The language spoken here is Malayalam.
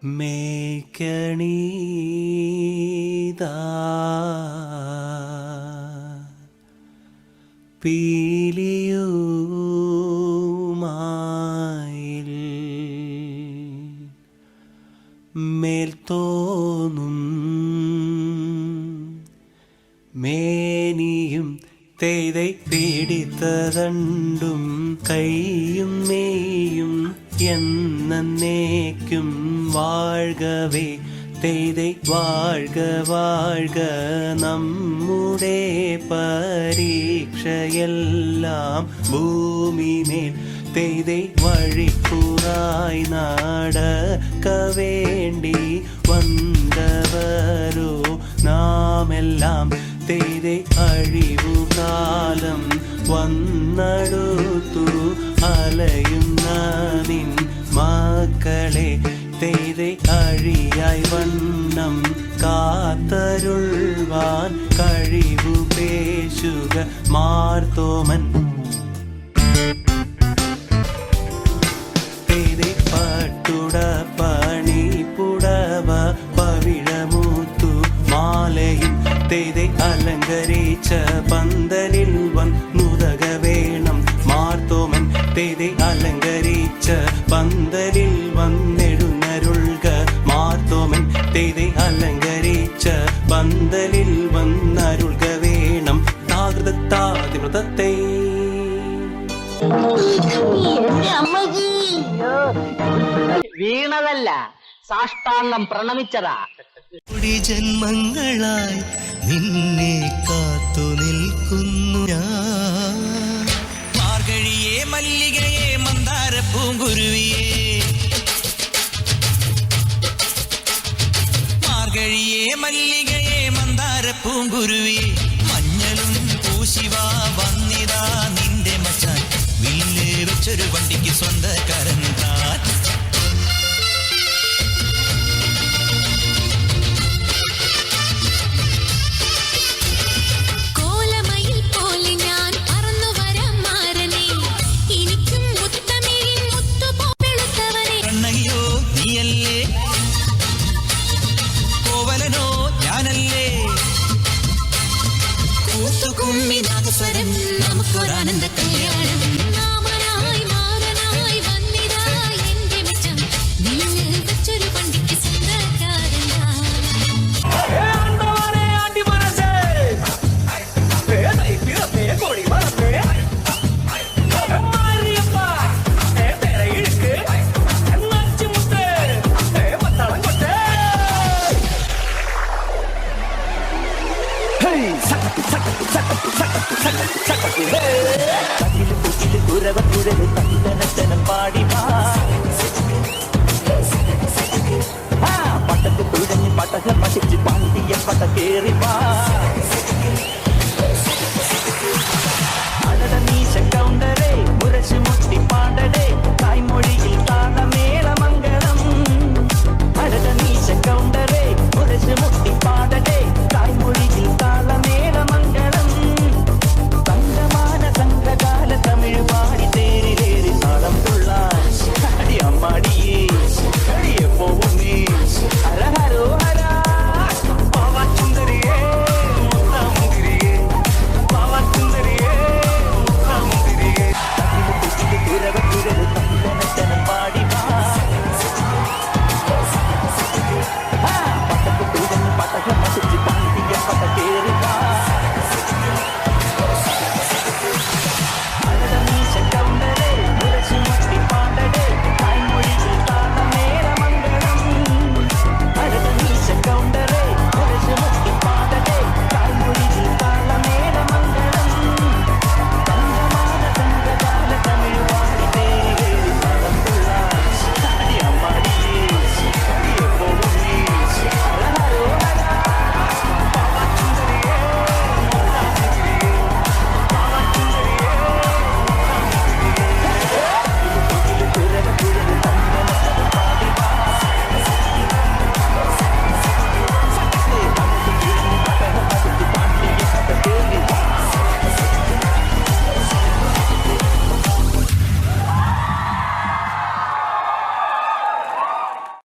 മേക്കണീതാ പീലിയുമായിൽ മേൽത്തോന്നും മേനിയും തെയ്தை പിടിത്തതണ്ടും കൈയും മേയും എന്നേക്കും വാഴ്കവേ തെയ്தை വാഴ്ക വാഴ്ക നമ്മുടെ പരീക്ഷയെല്ലാം ഭൂമിമേൽ തെയ്தை വഴിക്കുറായി നടക്ക വേണ്ടി വന്നവരോ നാമെല്ലാം തെയ്தை അഴിവുകാലം വന്നടുത്തു അലയുന്ന നിൻ മക്കളെ തെയ്தை അഴിയായി വണ്ണം കാത്തരുൾവാൻ കഴിവു പേശുക മാർത്തോമൻ. തെയ്தை പട്ടുട പണി പുടവ പവിഴമൂത്തു മാലയും തെയ്தை അലങ്കരിച്ച പന്തലിൽ വന്നുതക വേണം മാർത്തോമൻ. തെയ്தை അലങ്കരിച്ച പന്തലിൽ വന്നെഴുന്നരുൾക മാർത്തോമൻ. തെയ്தை അലങ്കരിച്ച പന്തലിൽ വന്നരുൾക വേണം താകൃതത്താതിവ്രതത്തെ. വീണതല്ല, സാഷ്ടാംഗം പ്രണമിച്ചതാ. ജന്മങ്ങളായി നിന്നെ കാത്തു നിൽക്കുന്നു ഞാൻ. മാർഗഴിയേ മല്ലികയെ മന്ദാര പൂങ്കുരുവിയേ, മാർഗഴിയേ മല്ലികയെ മന്ദാര പൂങ്കുരുവിയേ, മഞ്ഞളും പൂശിവാ വന്നിതാ നിന്റെ മച്ചാൻ, വില്ല് വെച്ചൊരു വണ്ടിക്ക് സ്വന്തക്കാരൻ താൻ. നമുക്കൊരാനന്ദ കല്യാണം നാമനായി മാറനായി വന്നിതാ എന്റെ മിച്ചം, നിന്നിൽ വെച്ചൊരു പണ്ടിക്ക് സ്വന്തക്കാരനാ. പട്ടക്ക് തുഴഞ്ഞ് പട്ടക പഠിച്ച് പാണ്ടിയ പട്ട കേറി